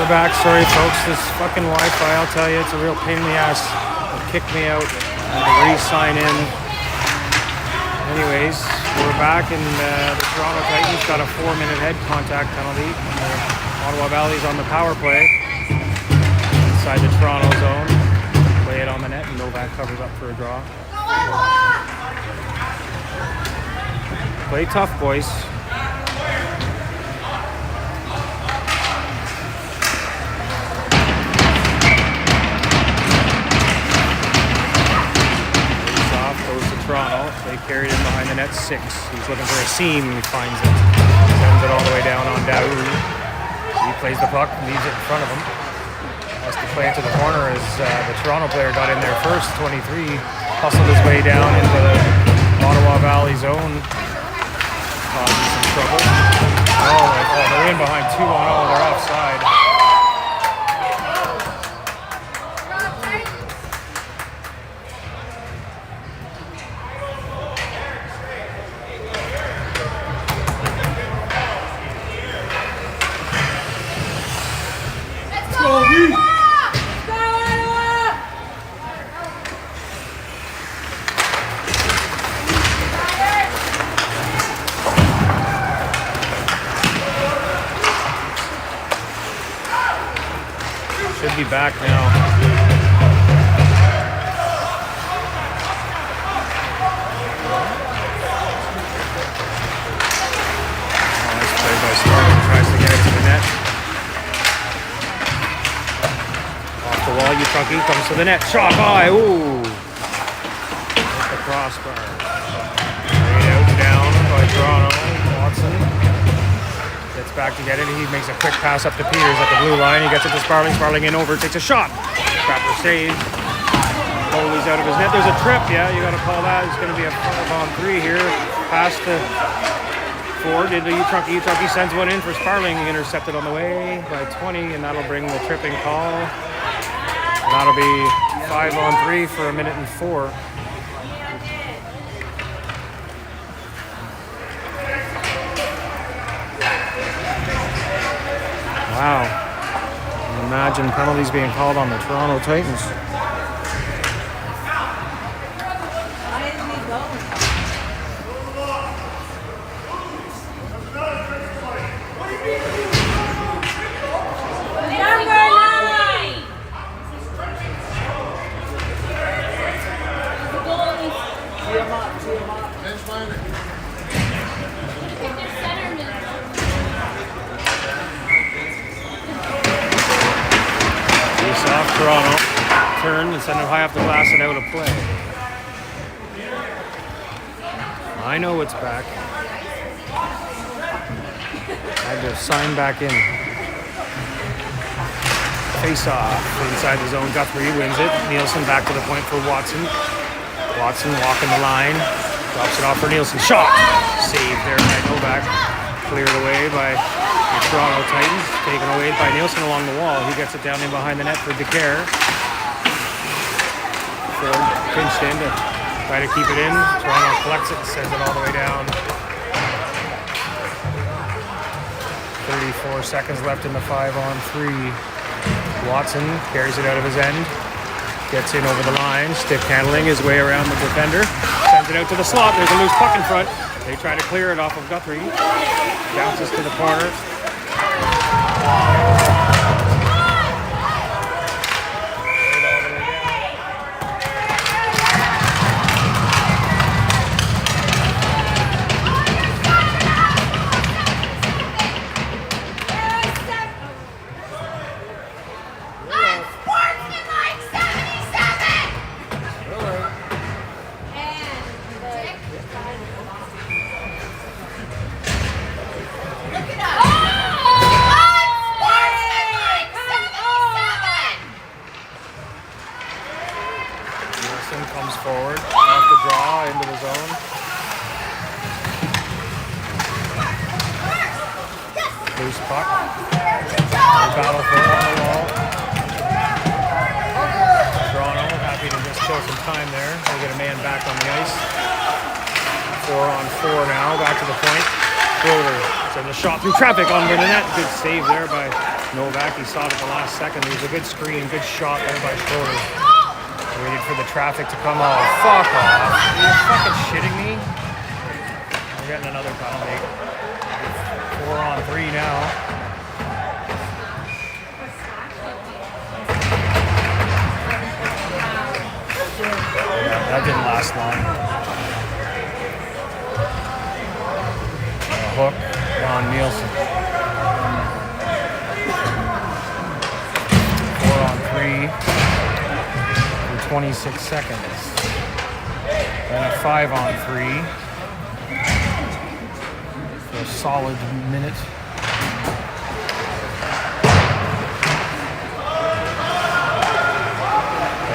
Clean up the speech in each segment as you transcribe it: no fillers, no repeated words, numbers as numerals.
We're back. Sorry, folks. This fucking Wi-Fi, I'll tell you, it's a real pain in the ass. It kicked me out. I had to re-sign in. Anyways, we're back, and the Toronto Titans got a 4-minute head contact penalty. The Ottawa Valley's on the power play inside the Toronto zone. Play it on the net, and Novak covers up for a draw. Play tough, boys. Toronto. They carried him behind the net 6. He's looking for a seam. He finds it. Sends it all the way down on Daou. He plays the puck, leaves it in front of him. Has to play it to the corner as the Toronto player got in there first. 23 hustled his way down into the Ottawa Valley zone. Causing some trouble. They're in behind 2-0. They're offside. Should be back now. Nice play by Starling. Tries to get it to the net. Off the wall, Utucky comes to the net. Shot high. Ooh. Hit the crossbar. Laid out down by Toronto. Watson gets back to get it. He makes a quick pass up to Peters at the blue line. He gets it to Sparling. Sparling in over, takes a shot. Crapper save. Goalie's out of his net. There's a trip. Yeah, you got to call that. It's going to be a 5-on-3 here. Pass to Ford into Utucky. Utucky sends one in for Sparling. Intercepted on the way by 20, and that'll bring the tripping call. And that'll be 5-on-3 for 1:04. Wow. Imagine penalties being called on the Toronto Titans. Toronto turn and send it high off the glass and out of play. I know it's back. I had to sign back in. Face off inside the zone. Guthrie wins it. Nielsen back to the point for Watson. Watson walking the line. Drops it off for Nielsen. Shot! Saved there by Novak. Cleared away by the Toronto Titans. Taken away by Nielsen along the wall. He gets it down in behind the net for DeCare. Ford pinched in to try to keep it in. Toronto collects it and sends it all the way down. 34 seconds left in the 5-on-3. Watson carries it out of his end. Gets in over the line. Stick handling his way around the defender. Sends it out to the slot. There's a loose puck in front. They try to clear it off of Guthrie. Bounces to the corner. Comes forward, off the draw, into the zone. Loose puck. They battle for it on the wall. Toronto happy to just kill some time there. They get a man back on the ice. 4-on-4 now, back to the point. Schroeder sends a shot through traffic on the net. Good save there by Novak, he saw it at the last second. There was a good screen, good shot there by Schroeder. Waited for the traffic to come off. Fuck off. Are you fucking shitting me? We're getting another penalty. 4-on-3 now. Yeah, that didn't last long. A hook on Nielsen. 4-on-3 for 26 seconds. Then a 5-on-3 for a solid minute.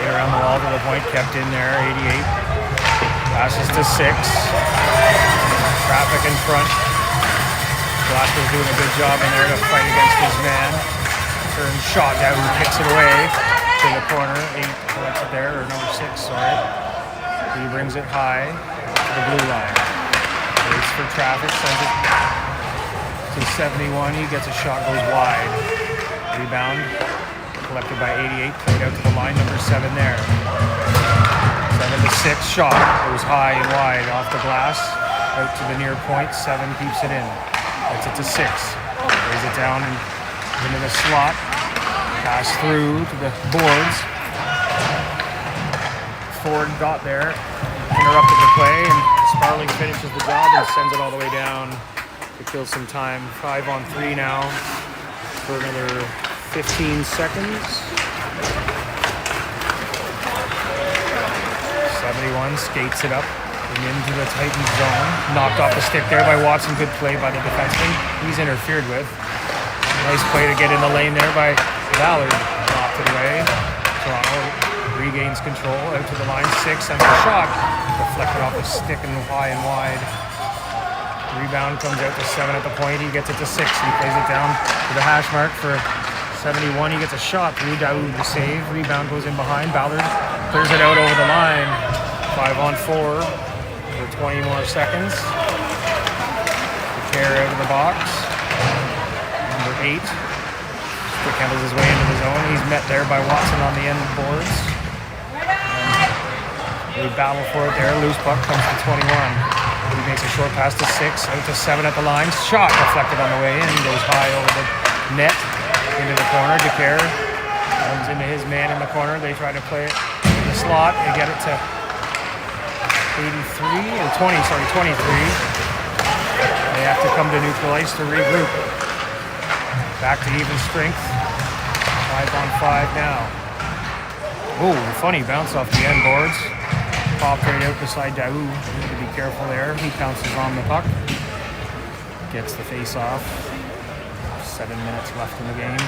Around the wall to the point, kept in there, 88. Passes to 6. Traffic in front. Glasgow's doing a good job in there to fight against his man. Turn shot down, kicks it away to the corner. 8 collects it there, or number 6, sorry. He brings it high to the blue line. Waits for traffic, sends it to 71. He gets a shot, goes wide. Rebound. Collected by 88, played out to the line, number 7 there. 7-6 shot. It was high and wide off the glass, out to the near point. 7 keeps it in. Gets it to 6. Lays it down and into the slot. Pass through to the boards. Ford got there, interrupted the play, and Sparling finishes the job and sends it all the way down to kill some time. 5-on-3 now for another 15 seconds. 71 skates it up and into the Titans zone. Knocked off the stick there by Watson. Good play by the defenseman. He's interfered with. Nice play to get in the lane there by Ballard. Knocked it away. Toronto regains control. Out to the line. 6 and a shot. Deflected off the stick and high and wide. Rebound comes out to 7 at the point. He gets it to 6. He plays it down to the hash mark for 71. He gets a shot through Daoud to save. Rebound goes in behind. Ballard clears it out over the line. 5-on-4 for 20 more seconds. The care out of the box. Number 8. Stick handles his way into the zone. He's met there by Watson on the end boards. And they battle for it there. Loose puck comes to 21. He makes a short pass to 6. Out to 7 at the line. Shot deflected on the way in. He goes high over the net. Into the corner, DeCare comes into his man in the corner. They try to play it in the slot. They get it to 83 or 23. They have to come to neutral ice to regroup. Back to even strength. 5-on-5 now. Oh, funny bounce off the end boards. Popped right out beside Daoud. Need to be careful there. He pounces on the puck. Gets the face off. 7 minutes left in the game.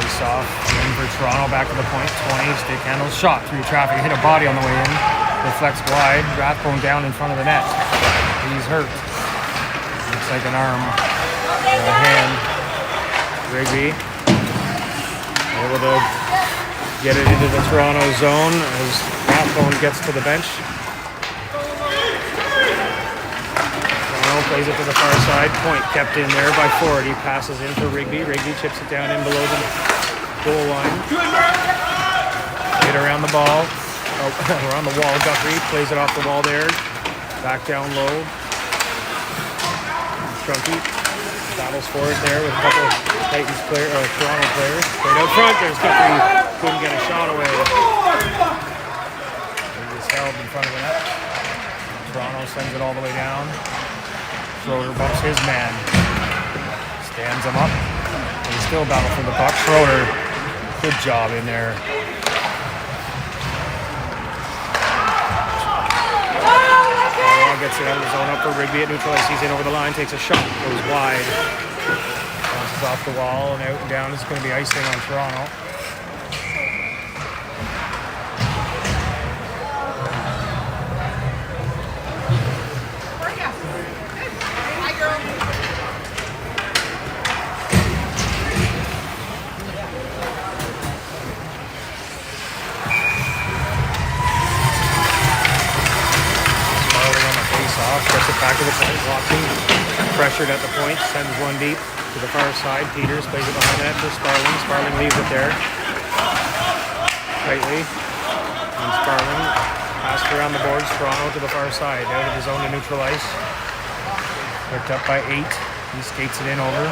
Face off. In for Toronto, back to the point. 20. Stick handles. Shot through traffic. Hit a body on the way in. Deflects wide. Rathbone down in front of the net. He's hurt. Looks like an arm or a hand. Rigby able to get it into the Toronto zone as Rathbone gets to the bench. Toronto plays it to the far side. Point kept in there by Ford. He passes in for Rigby. Rigby chips it down in below the goal line. Get around the ball. Oh, around the wall. Guthrie plays it off the wall there. Back down low. Trunky battles for it there with a couple of Titans Toronto players. Played out front. There's Guthrie. Couldn't get a shot away. He was held in front of the net. Toronto sends it all the way down. Schroeder bumps his man. Stands him up. They still battle for the puck. Schroeder, good job in there. Gets it out of the zone up for Rigby at neutral ice. He's in over the line, takes a shot, goes wide. Bounces off the wall and out and down. It's going to be icing on Toronto. off, gets it back to the point. Watson pressured at the point, sends one deep to the far side. Peters plays it behind the net for Sparling. Sparling leaves it there. Tightly. And Sparling passed around the boards. Toronto to the far side. Out of the zone to neutral ice. Picked up by 8. He skates it in over.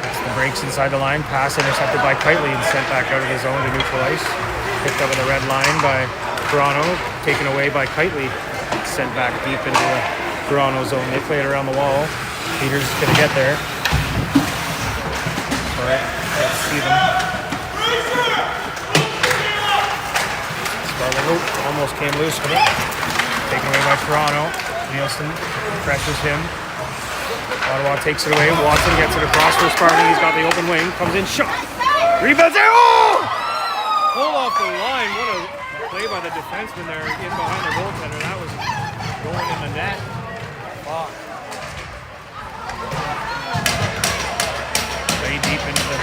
Gets the breaks inside the line. Pass intercepted by Kitely and sent back out of the zone to neutral ice. Picked up at the red line by Toronto. Taken away by Kitely. Sent back deep into the Toronto zone. They play it around the wall. Peters is going to get there. All right, let's see them. Sparling almost came loose with it. Taken away by Toronto. Nielsen pressures him. Ottawa takes it away. Watson gets it across for Sparling. He's got the open wing. Comes in, shot. Rebounds there. Oh! Pull off the line. What a play by the defenseman there in behind the goaltender. That was going in the net. Fuck. Way deep into the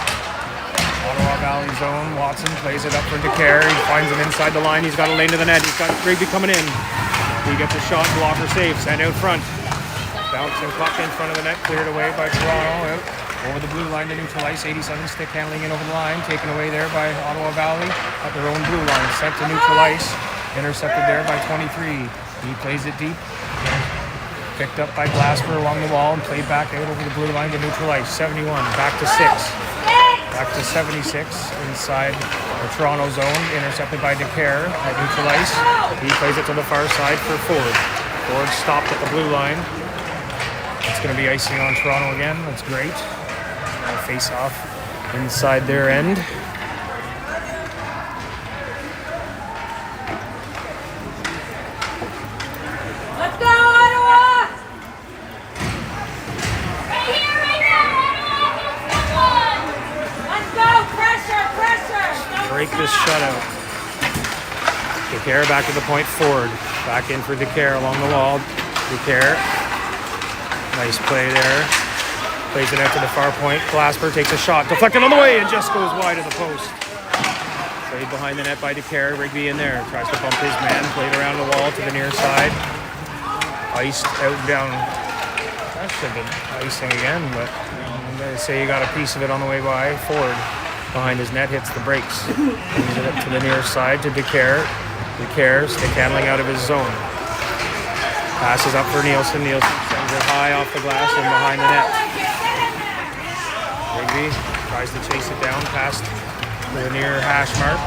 Ottawa Valley zone. Watson plays it up for DeCare. He finds him inside the line. He's got a lane to the net. He's got Rigby coming in. He gets a shot, blocker save, send out front. Bouncing puck in front of the net, cleared away by Toronto. Out over the blue line to neutral ice. 87 stick handling in over the line. Taken away there by Ottawa Valley at their own blue line. Sent to neutral ice. Intercepted there by 23. He plays it deep. Picked up by Glasper along the wall and played back out over the blue line to neutral ice. 71, back to 6. Back to 76 inside the Toronto zone. Intercepted by DeCare at neutral ice. He plays it to the far side for Ford. Ford stopped at the blue line. It's going to be icing on Toronto again. That's great. Face off inside their end. Let's go, Ottawa! Right here, right now, let's go, pressure! Break this shutout. DeCare back to the point. Ford back in for DeCare along the wall. DeCare. Nice play there. Plays it out to the far point. Glasper takes a shot. Deflected on the way and just goes wide of the post. Played behind the net by DeCare. Rigby in there. Tries to bump his man. Played around the wall to the near side. Iced out and down. That should have been icing again, but they say he got a piece of it on the way by. Ford behind his net hits the brakes. Brings it up to the near side to DeCare. DeCare stick handling out of his zone. Passes up for Nielsen. Nielsen sends it high off the glass and behind the net. Rigby tries to chase it down past the near hash mark.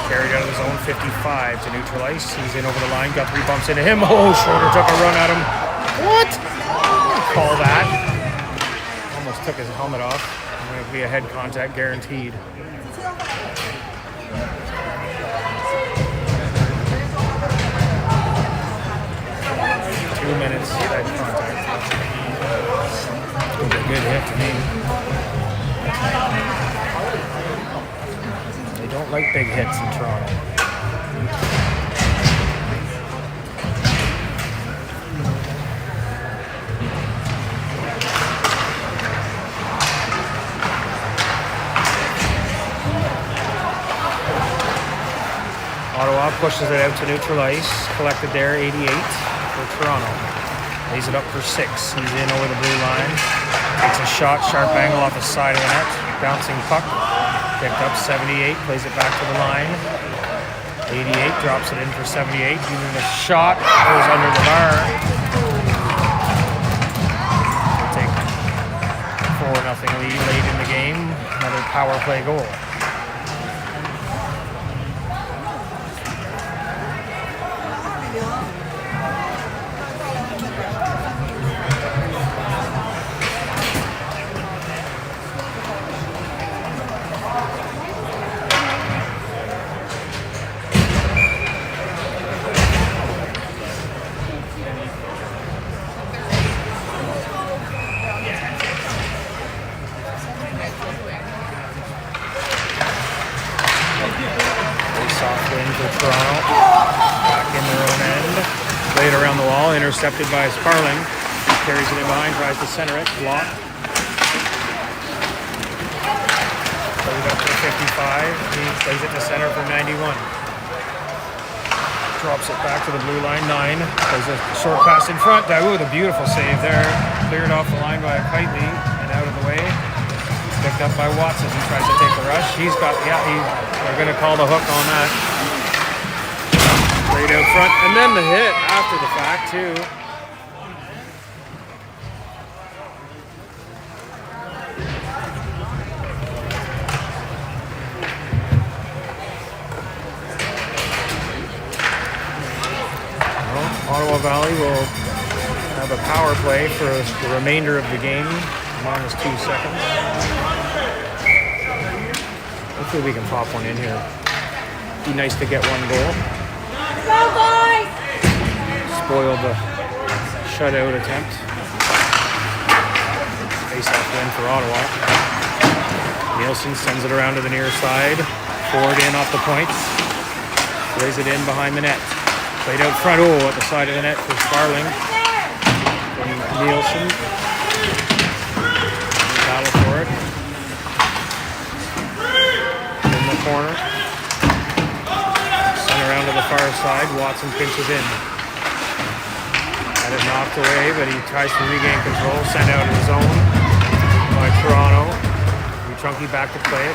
Carried out of the zone. 55 to neutral ice. He's in over the line. Got 3 bumps into him. Oh, Schroeder took a run at him. What? Call that. Almost took his helmet off. Going to be a head contact guaranteed. 2 minutes head contact. It's going to be a good hit to me. They don't like big hits in Toronto. Ottawa pushes it out to neutral ice. Collected there, 88 for Toronto. Lays it up for 6. He's in over the blue line. Takes a shot, sharp angle off the side of the net. Bouncing puck. Picked up 78. Plays it back to the line. 88 drops it in for 78. Even the shot goes under the bar. Take 4-0 lead late in the game. Another power play goal. Intercepted by Sparling. Carries it in behind, tries to center it. Block. Plays it up to 55. He plays it to center for 91. Drops it back to the blue line. 9. There's a short pass in front. Ooh, the beautiful save there. Cleared off the line by Kitely and out of the way. Picked up by Watson. He tries to take the rush. He's got, they're going to call the hook on that. Straight out front. And then the hit after the fact, too. Ottawa Valley will have a power play for the remainder of the game, minus 2 seconds. Hopefully we can pop one in here. Be nice to get one goal. Go, boys! Spoil the shutout attempt. Face-off win for Ottawa. Nielsen sends it around to the near side. Ford in off the points. Lays it in behind the net. Played out front, at the side of the net for Sparling. From Nielsen. Battle for it. In the corner. Sent around to the far side. Watson pinches in. Had it knocked away, but he tries to regain control. Sent out of his own by Toronto. Trunky back to play it.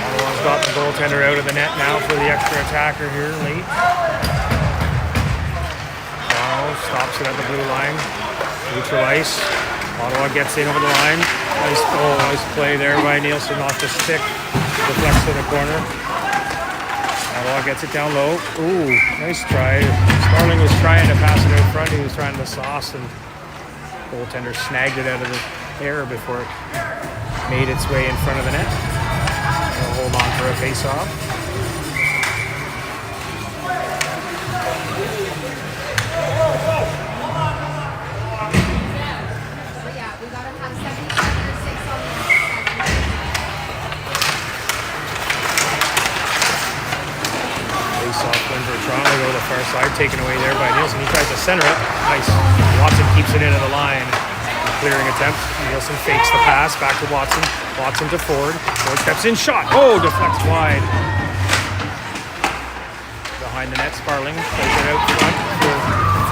Ottawa's got the goaltender out of the net now for the extra attacker here late. Toronto stops it at the blue line. Neutral ice. Ottawa gets in over the line. Nice play there by Nielsen off the stick. Deflects to the corner. Ottawa gets it down low. Ooh, nice try. Sparling was trying to pass it out front. He was trying to sauce, and goaltender snagged it out of the air before it made its way in front of the net. They'll hold on for a face-off. Face-off win for Toronto. Go to the far side, taken away there by Nielsen. He tries to center it. Nice. Watson keeps it into the line. Clearing attempt. Nielsen fakes the pass back to Watson. Watson to Ford. Ford steps in, shot. Deflects wide. Behind the net, Sparling plays it out front for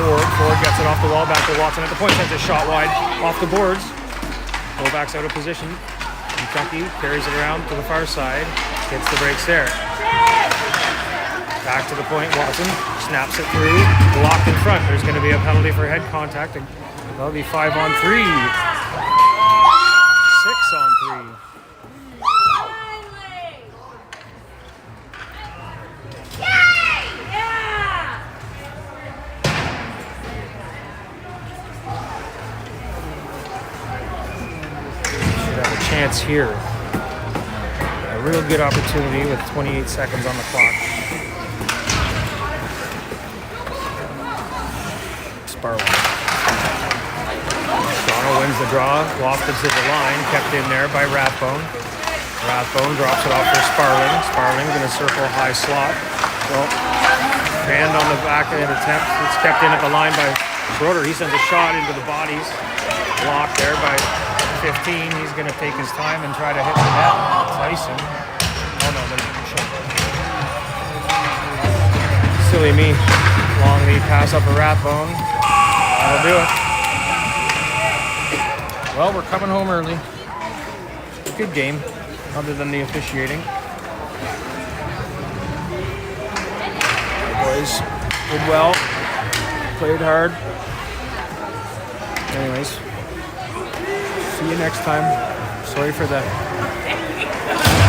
Ford. Ford gets it off the wall, back to Watson at the point. Sends a shot wide off the boards. Fullback's out of position. Kentucky carries it around to the far side. Hits the brakes there. Back to the point. Watson snaps it through. Blocked in front. There's going to be a penalty for head contact. That'll be 5 on 3. 6 on 3. Should have a chance here. A real good opportunity with 28 seconds on the clock. Sparling. Toronto wins the draw, lofted to the line, kept in there by Rathbone. Rathbone drops it off for Sparling. Sparling going to circle high slot. Well, hand on the back end attempt. It's kept in at the line by Broder. He sends a shot into the bodies. Blocked there by 15. He's going to take his time and try to hit the net. Tyson. Oh no, there's a shot. Silly me. Long lead pass up for Rathbone. That'll do it. Well, we're coming home early. Good game, other than the officiating. The boys did well, played hard. Anyways, see you next time. Sorry for the